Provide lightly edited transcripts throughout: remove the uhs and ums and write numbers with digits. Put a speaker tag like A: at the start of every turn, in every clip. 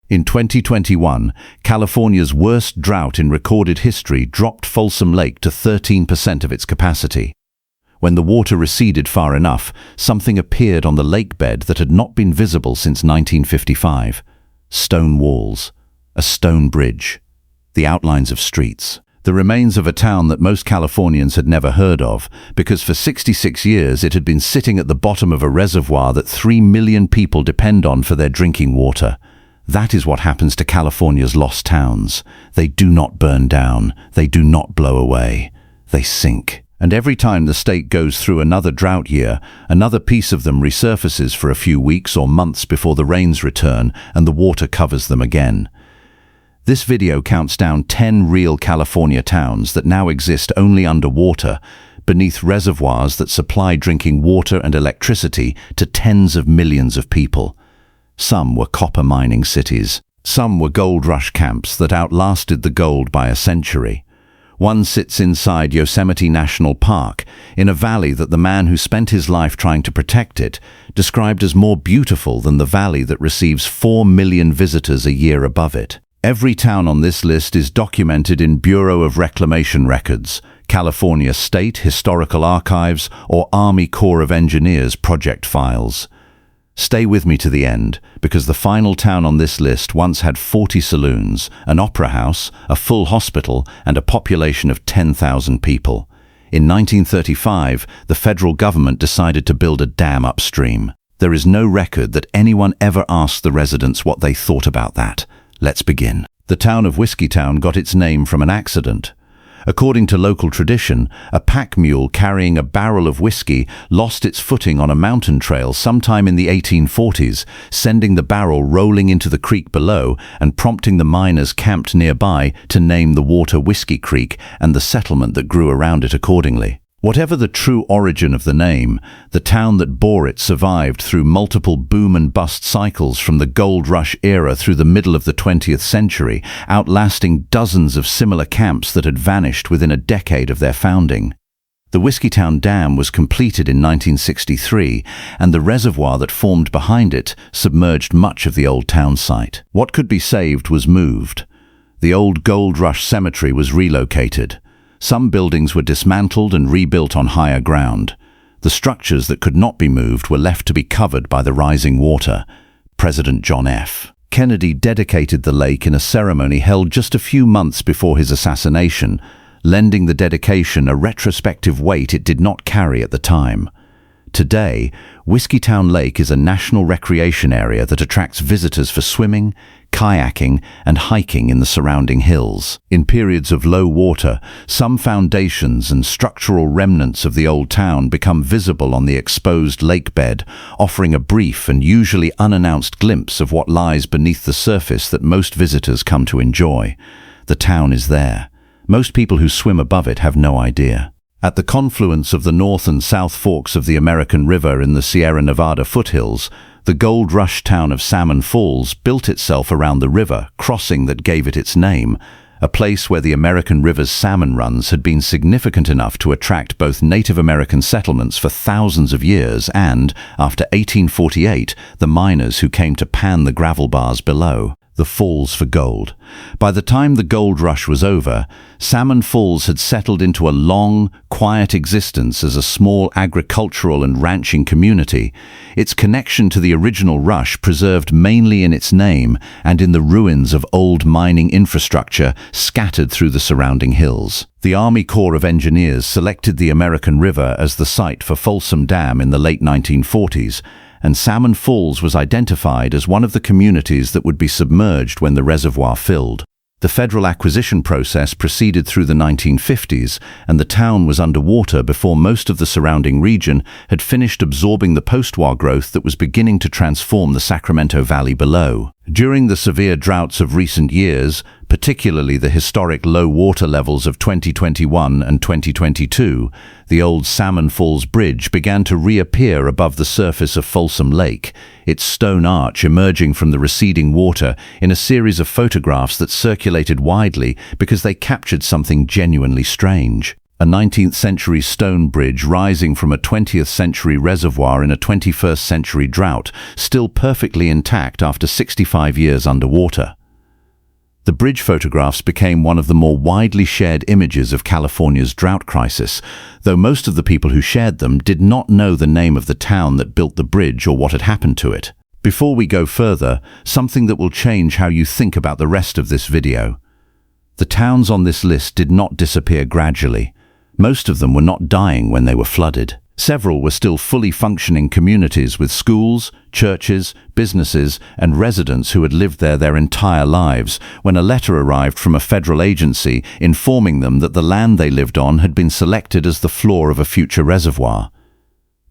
A: In 2021, California's worst drought in recorded history dropped Folsom Lake to 13% of its capacity. When the water receded far enough, something appeared on the lakebed that had not been visible since 1955. Stone walls, a stone bridge, the outlines of streets. The remains of a town that most Californians had never heard of, because for 66 years it had been sitting at the bottom of a reservoir that 3 million people depend on for their drinking water. That is what happens to California's lost towns. They do not burn down. They do not blow away. They sink. And every time the state goes through another drought year, another piece of them resurfaces for a few weeks or months before the rains return and the water covers them again. This video counts down 10 real California towns that now exist only underwater, beneath reservoirs that supply drinking water and electricity to tens of millions of people. Some were copper mining cities. Some were gold rush camps that outlasted the gold by a century. One sits inside Yosemite National Park, in a valley that the man who spent his life trying to protect it described as more beautiful than the valley that receives 4 million visitors a year above it. Every town on this list is documented in Bureau of Reclamation records, California State Historical Archives, or Army Corps of Engineers project files. Stay with me to the end, because the final town on this list once had 40 saloons, an opera house, a full hospital, and a population of 10,000 people. In 1935, the federal government decided to build a dam upstream. There is no record that anyone ever asked the residents what they thought about that. Let's begin. The town of Whiskeytown got its name from an accident. According to local tradition, a pack mule carrying a barrel of whiskey lost its footing on a mountain trail sometime in the 1840s, sending the barrel rolling into the creek below and prompting the miners camped nearby to name the water Whiskey Creek and the settlement that grew around it accordingly. Whatever the true origin of the name, the town that bore it survived through multiple boom and bust cycles from the gold rush era through the middle of the 20th century, outlasting dozens of similar camps that had vanished within a decade of their founding. The Whiskeytown Dam was completed in 1963, and the reservoir that formed behind it submerged much of the old town site. What could be saved was moved. The old Gold Rush Cemetery was relocated. Some buildings were dismantled and rebuilt on higher ground. The structures that could not be moved were left to be covered by the rising water. President John F. Kennedy dedicated the lake in a ceremony held just a few months before his assassination, lending the dedication a retrospective weight it did not carry at the time. Today, Whiskeytown Lake is a national recreation area that attracts visitors for swimming, kayaking, and hiking in the surrounding hills. In periods of low water, some foundations and structural remnants of the old town become visible on the exposed lakebed, offering a brief and usually unannounced glimpse of what lies beneath the surface that most visitors come to enjoy. The town is there. Most people who swim above it have no idea. At the confluence of the north and south forks of the American River in the Sierra Nevada foothills, the gold rush town of Salmon Falls built itself around the river crossing that gave it its name, a place where the American River's salmon runs had been significant enough to attract both Native American settlements for thousands of years and, after 1848, the miners who came to pan the gravel bars below. The falls for gold. By the time the gold rush was over, Salmon Falls had settled into a long, quiet existence as a small agricultural and ranching community, its connection to the original rush preserved mainly in its name and in the ruins of old mining infrastructure scattered through the surrounding hills. The Army Corps of Engineers selected the American River as the site for Folsom Dam in the late 1940s, and Salmon Falls was identified as one of the communities that would be submerged when the reservoir filled. The federal acquisition process proceeded through the 1950s, and the town was underwater before most of the surrounding region had finished absorbing the post-war growth that was beginning to transform the Sacramento Valley below. During the severe droughts of recent years, particularly the historic low water levels of 2021 and 2022, the old Salmon Falls Bridge began to reappear above the surface of Folsom Lake, its stone arch emerging from the receding water in a series of photographs that circulated widely because they captured something genuinely strange. a 19th century stone bridge rising from a 20th century reservoir in a 21st century drought, still perfectly intact after 65 years underwater. The bridge photographs became one of the more widely shared images of California's drought crisis, though most of the people who shared them did not know the name of the town that built the bridge or what had happened to it. Before we go further, something that will change how you think about the rest of this video. The towns on this list did not disappear gradually. Most of them were not dying when they were flooded. Several were still fully functioning communities with schools, churches, businesses, and residents who had lived there their entire lives when a letter arrived from a federal agency informing them that the land they lived on had been selected as the floor of a future reservoir.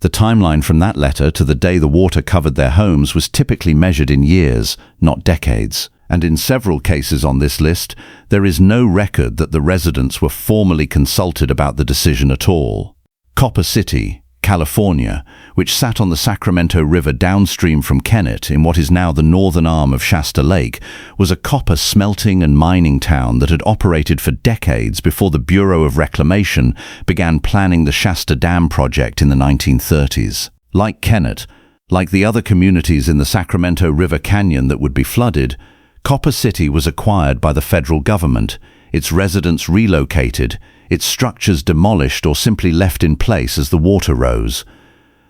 A: The timeline from that letter to the day the water covered their homes was typically measured in years, not decades. And in several cases on this list, there is no record that the residents were formally consulted about the decision at all. Copper City, California, which sat on the Sacramento River downstream from Kennett in what is now the northern arm of Shasta Lake, was a copper smelting and mining town that had operated for decades before the Bureau of Reclamation began planning the Shasta Dam project in the 1930s. Like Kennett, like the other communities in the Sacramento River Canyon that would be flooded, Copper City was acquired by the federal government, its residents relocated, its structures demolished or simply left in place as the water rose.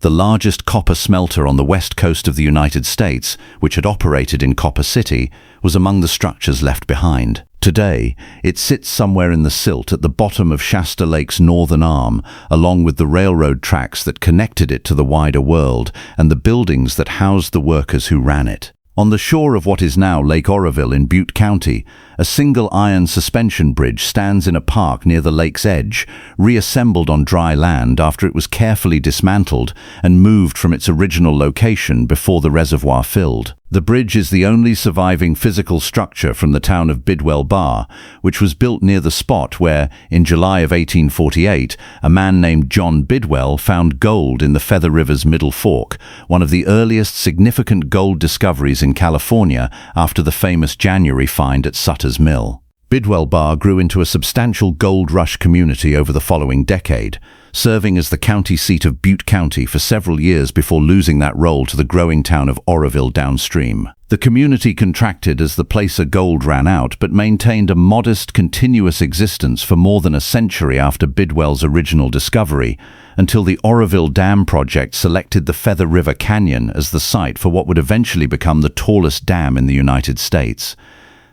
A: The largest copper smelter on the west coast of the United States, which had operated in Copper City, was among the structures left behind. Today, it sits somewhere in the silt at the bottom of Shasta Lake's northern arm, along with the railroad tracks that connected it to the wider world and the buildings that housed the workers who ran it. On the shore of what is now Lake Oroville in Butte County, a single iron suspension bridge stands in a park near the lake's edge, reassembled on dry land after it was carefully dismantled and moved from its original location before the reservoir filled. The bridge is the only surviving physical structure from the town of Bidwell Bar, which was built near the spot where, in July of 1848, a man named John Bidwell found gold in the Feather River's Middle Fork, one of the earliest significant gold discoveries in California after the famous January find at Sutter's Mill. Bidwell Bar grew into a substantial gold rush community over the following decade, serving as the county seat of Butte County for several years before losing that role to the growing town of Oroville downstream. The community contracted as the placer gold ran out, but maintained a modest, continuous existence for more than a century after Bidwell's original discovery, until the Oroville Dam project selected the Feather River Canyon as the site for what would eventually become the tallest dam in the United States.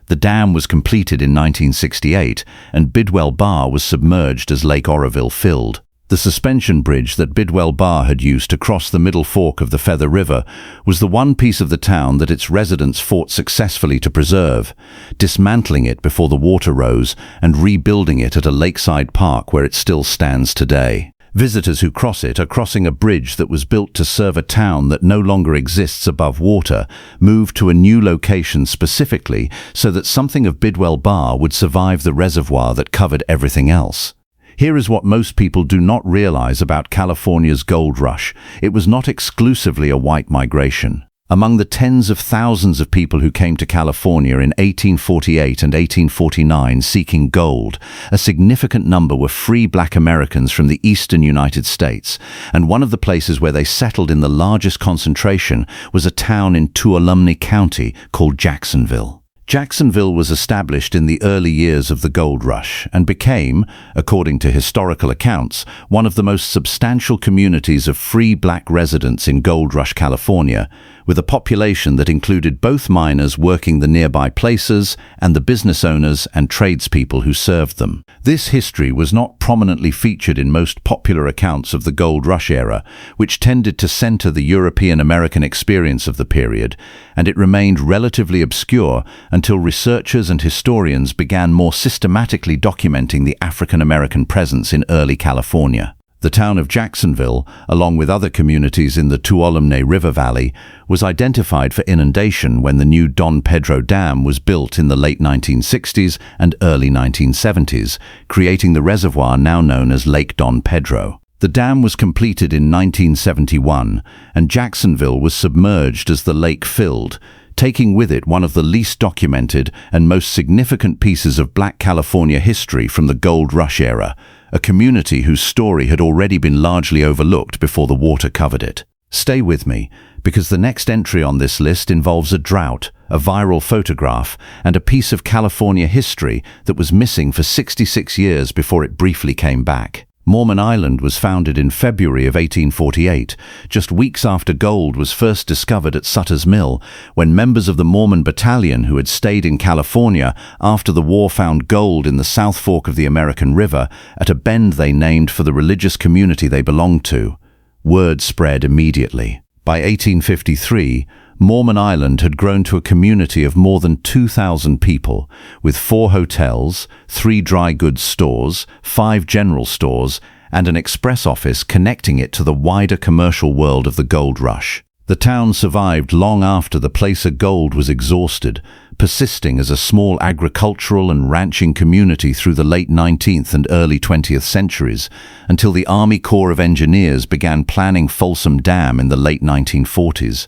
A: The dam was completed in 1968, and Bidwell Bar was submerged as Lake Oroville filled. The suspension bridge that Bidwell Bar had used to cross the middle fork of the Feather River was the one piece of the town that its residents fought successfully to preserve, dismantling it before the water rose and rebuilding it at a lakeside park where it still stands today. Visitors who cross it are crossing a bridge that was built to serve a town that no longer exists above water, moved to a new location specifically so that something of Bidwell Bar would survive the reservoir that covered everything else. Here is what most people do not realize about California's gold rush. It was not exclusively a white migration. Among the tens of thousands of people who came to California in 1848 and 1849 seeking gold, a significant number were free black Americans from the eastern United States, and one of the places where they settled in the largest concentration was a town in Tuolumne County called Jacksonville. Jacksonville was established in the early years of the gold rush and became, according to historical accounts, one of the most substantial communities of free black residents in Gold Rush, California, with a population that included both miners working the nearby places and the business owners and tradespeople who served them. This history was not prominently featured in most popular accounts of the Gold Rush era, which tended to center the European-American experience of the period, and it remained relatively obscure until researchers and historians began more systematically documenting the African-American presence in early California. The town of Jacksonville, along with other communities in the Tuolumne River Valley, was identified for inundation when the new Don Pedro Dam was built in the late 1960s and early 1970s, creating the reservoir now known as Lake Don Pedro. The dam was completed in 1971, and Jacksonville was submerged as the lake filled, taking with it one of the least documented and most significant pieces of Black California history from the Gold Rush era, a community whose story had already been largely overlooked before the water covered it. Stay with me, because the next entry on this list involves a drought, a viral photograph, and a piece of California history that was missing for 66 years before it briefly came back. Mormon Island was founded in February of 1848, just weeks after gold was first discovered at Sutter's Mill, when members of the Mormon Battalion who had stayed in California after the war found gold in the South Fork of the American River at a bend they named for the religious community they belonged to. Word spread immediately. By 1853, Mormon Island had grown to a community of more than 2,000 people, with 4 hotels, 3 dry goods stores, 5 general stores, and an express office connecting it to the wider commercial world of the gold rush. The town survived long after the placer gold was exhausted, persisting as a small agricultural and ranching community through the late 19th and early 20th centuries, until the Army Corps of Engineers began planning Folsom Dam in the late 1940s.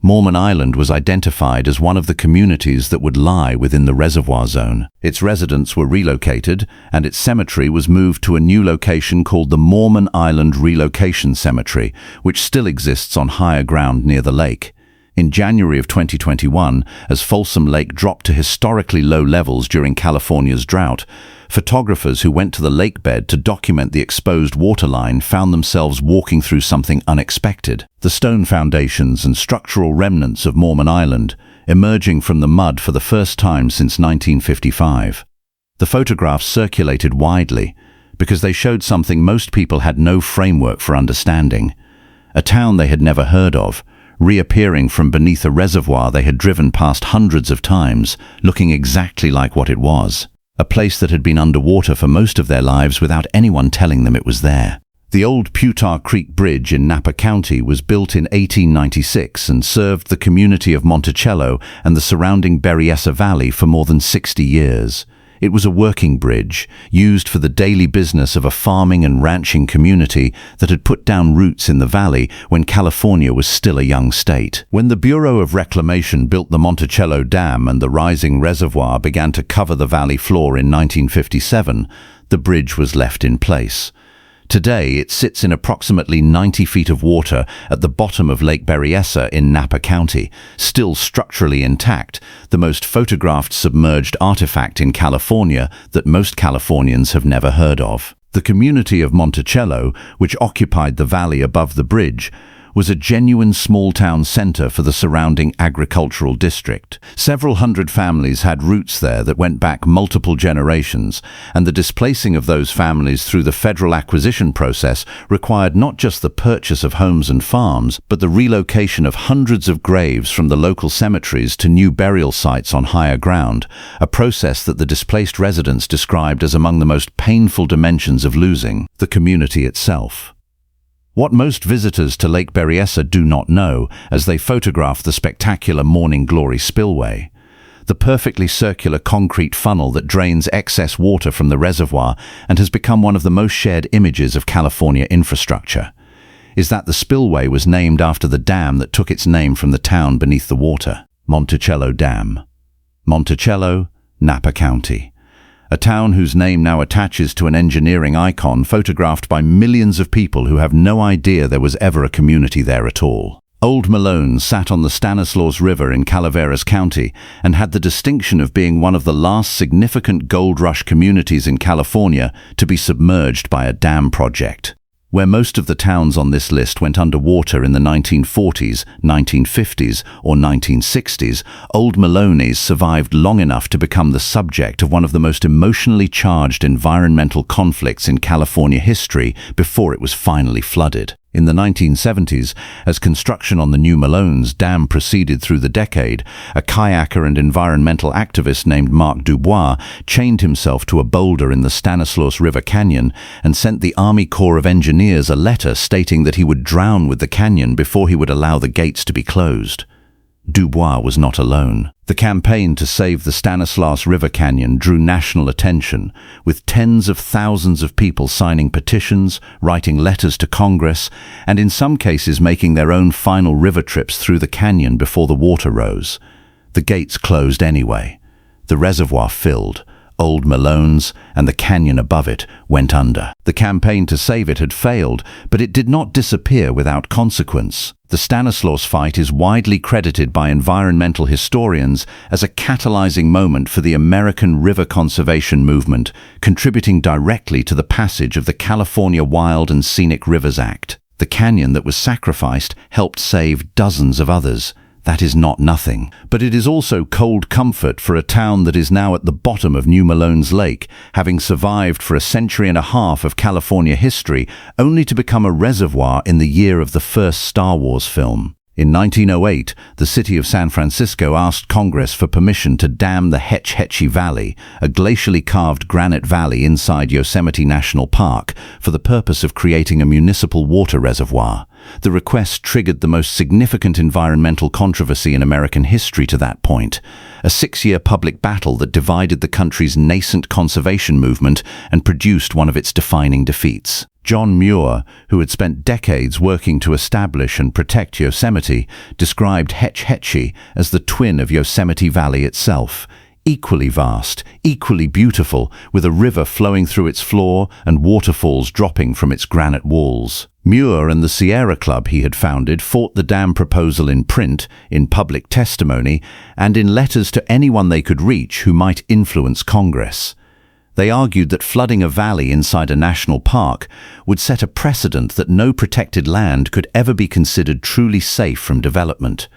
A: Mormon Island was identified as one of the communities that would lie within the reservoir zone. Its residents were relocated, and its cemetery was moved to a new location called the Mormon Island Relocation Cemetery, which still exists on higher ground near the lake. In January of 2021, as Folsom Lake dropped to historically low levels during California's drought, photographers who went to the lakebed to document the exposed waterline found themselves walking through something unexpected. The stone foundations and structural remnants of Mormon Island, emerging from the mud for the first time since 1955. The photographs circulated widely because they showed something most people had no framework for understanding. A town they had never heard of, reappearing from beneath a reservoir they had driven past hundreds of times, looking exactly like what it was. A place that had been underwater for most of their lives without anyone telling them it was there. The old Putah Creek Bridge in Napa County was built in 1896 and served the community of Monticello and the surrounding Berryessa Valley for more than 60 years. It was a working bridge, used for the daily business of a farming and ranching community that had put down roots in the valley when California was still a young state. When the Bureau of Reclamation built the Monticello Dam and the rising reservoir began to cover the valley floor in 1957, the bridge was left in place. Today, it sits in approximately 90 feet of water at the bottom of Lake Berryessa in Napa County, still structurally intact, the most photographed submerged artifact in California that most Californians have never heard of. The community of Monticello, which occupied the valley above the bridge, was a genuine small-town center for the surrounding agricultural district. Several hundred families had roots there that went back multiple generations, and the displacing of those families through the federal acquisition process required not just the purchase of homes and farms, but the relocation of hundreds of graves from the local cemeteries to new burial sites on higher ground, a process that the displaced residents described as among the most painful dimensions of losing the community itself. What most visitors to Lake Berryessa do not know as they photograph the spectacular Morning Glory spillway, the perfectly circular concrete funnel that drains excess water from the reservoir and has become one of the most shared images of California infrastructure, is that the spillway was named after the dam that took its name from the town beneath the water, Monticello Dam. Monticello, Napa County. A town whose name now attaches to an engineering icon photographed by millions of people who have no idea there was ever a community there at all. Old Malone sat on the Stanislaus River in Calaveras County and had the distinction of being one of the last significant gold rush communities in California to be submerged by a dam project. Where most of the towns on this list went underwater in the 1940s, 1950s, or 1960s, Old Maloney's survived long enough to become the subject of one of the most emotionally charged environmental conflicts in California history before it was finally flooded. In the 1970s, as construction on the new Malone's Dam proceeded through the decade, a kayaker and environmental activist named Mark Dubois chained himself to a boulder in the Stanislaus River Canyon and sent the Army Corps of Engineers a letter stating that he would drown with the canyon before he would allow the gates to be closed. Dubois was not alone. The campaign to save the Stanislaus River Canyon drew national attention, with tens of thousands of people signing petitions, writing letters to Congress, and in some cases making their own final river trips through the canyon before the water rose. The gates closed anyway. The reservoir filled, Old Malone's, and the canyon above it went under. The campaign to save it had failed, but it did not disappear without consequence. The Stanislaus fight is widely credited by environmental historians as a catalyzing moment for the American river conservation movement, contributing directly to the passage of the California Wild and Scenic Rivers Act. The canyon that was sacrificed helped save dozens of others. That is not nothing. But it is also cold comfort for a town that is now at the bottom of New Malone's Lake, having survived for a century and a half of California history, only to become a reservoir in the year of the first Star Wars film. In 1908, the city of San Francisco asked Congress for permission to dam the Hetch Hetchy Valley, a glacially carved granite valley inside Yosemite National Park, for the purpose of creating a municipal water reservoir. The request triggered the most significant environmental controversy in American history to that point, a 6-year public battle that divided the country's nascent conservation movement and produced one of its defining defeats. John Muir, who had spent decades working to establish and protect Yosemite, described Hetch Hetchy as the twin of Yosemite Valley itself, equally vast, equally beautiful, with a river flowing through its floor and waterfalls dropping from its granite walls. Muir and the Sierra Club he had founded fought the dam proposal in print, in public testimony, and in letters to anyone they could reach who might influence Congress. They argued that flooding a valley inside a national park would set a precedent that no protected land could ever be considered truly safe from development.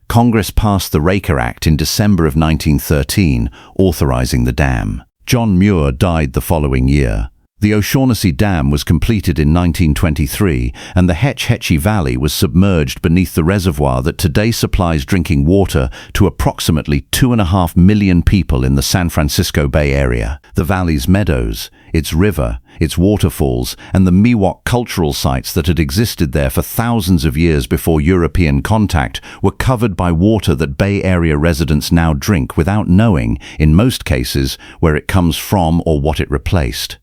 A: Congress passed the Raker Act in December of 1913, authorizing the dam. John Muir died the following year. The O'Shaughnessy Dam was completed in 1923, and the Hetch Hetchy Valley was submerged beneath the reservoir that today supplies drinking water to approximately 2.5 million people in the San Francisco Bay Area. The valley's meadows, its river, its waterfalls, and the Miwok cultural sites that had existed there for thousands of years before European contact were covered by water that Bay Area residents now drink without knowing, in most cases, where it comes from or what it replaced.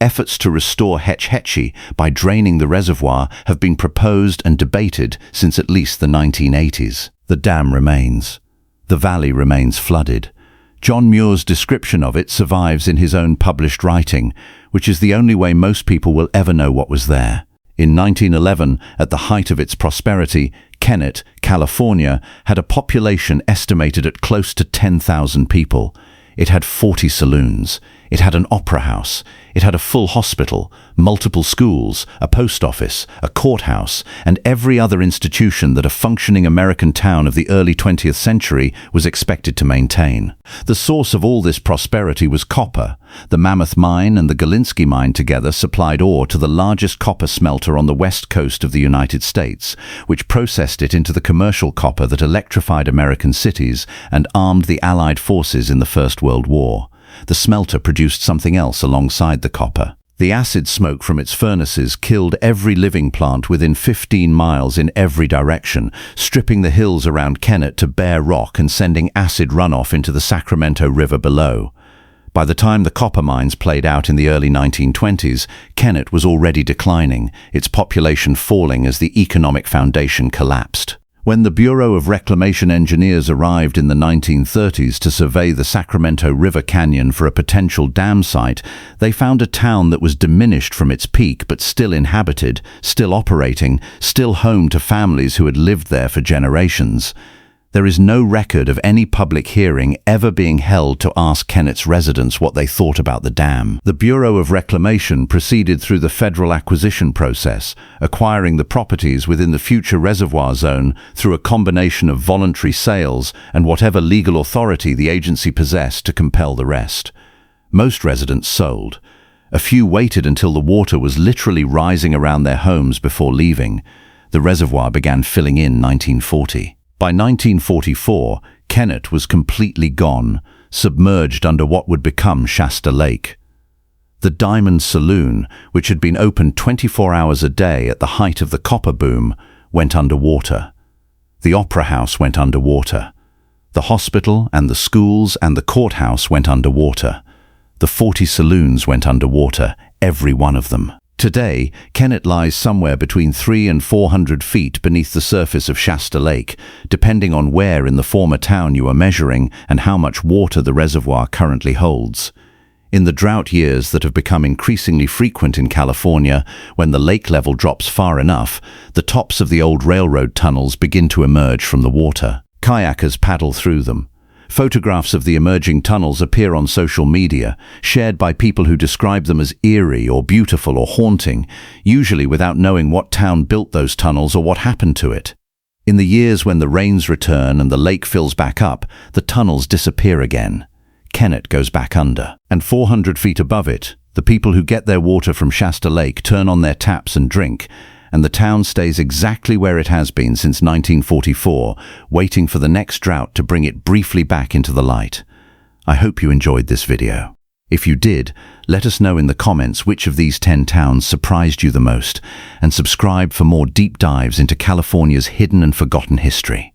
A: Efforts to restore Hetch Hetchy by draining the reservoir have been proposed and debated since at least the 1980s. The dam remains. The valley remains flooded. John Muir's description of it survives in his own published writing, which is the only way most people will ever know what was there. In 1911, at the height of its prosperity, Kennett, California, had a population estimated at close to 10,000 people. It had 40 saloons. It had an opera house. It had a full hospital, multiple schools, a post office, a courthouse, and every other institution that a functioning American town of the early 20th century was expected to maintain. The source of all this prosperity was copper. The Mammoth Mine and the Galinsky Mine together supplied ore to the largest copper smelter on the west coast of the United States, which processed it into the commercial copper that electrified American cities and armed the Allied forces in the First World War. The smelter produced something else alongside the copper. The acid smoke from its furnaces killed every living plant within 15 miles in every direction, stripping the hills around Kennett to bare rock and sending acid runoff into the Sacramento River below. By the time the copper mines played out in the early 1920s, Kennett was already declining, its population falling as the economic foundation collapsed. When the Bureau of Reclamation engineers arrived in the 1930s to survey the Sacramento River Canyon for a potential dam site, they found a town that was diminished from its peak but still inhabited, still operating, still home to families who had lived there for generations. There is no record of any public hearing ever being held to ask Kennett's residents what they thought about the dam. The Bureau of Reclamation proceeded through the federal acquisition process, acquiring the properties within the future reservoir zone through a combination of voluntary sales and whatever legal authority the agency possessed to compel the rest. Most residents sold. A few waited until the water was literally rising around their homes before leaving. The reservoir began filling in 1940. By 1944, Kennett was completely gone, submerged under what would become Shasta Lake. The Diamond Saloon, which had been open 24 hours a day at the height of the copper boom, went underwater. The Opera House went underwater. The hospital and the schools and the courthouse went underwater. The 40 saloons went underwater, every one of them. Today, Kennett lies somewhere between 300 and 400 feet beneath the surface of Shasta Lake, depending on where in the former town you are measuring and how much water the reservoir currently holds. In the drought years that have become increasingly frequent in California, when the lake level drops far enough, the tops of the old railroad tunnels begin to emerge from the water. Kayakers paddle through them. Photographs of the emerging tunnels appear on social media, shared by people who describe them as eerie or beautiful or haunting, usually without knowing what town built those tunnels or what happened to it. In the years when the rains return and the lake fills back up, the tunnels disappear again. Kennett goes back under. And 400 feet above it, the people who get their water from Shasta Lake turn on their taps and drink, and the town stays exactly where it has been since 1944, waiting for the next drought to bring it briefly back into the light. I hope you enjoyed this video. If you did, let us know in the comments which of these 10 towns surprised you the most, and subscribe for more deep dives into California's hidden and forgotten history.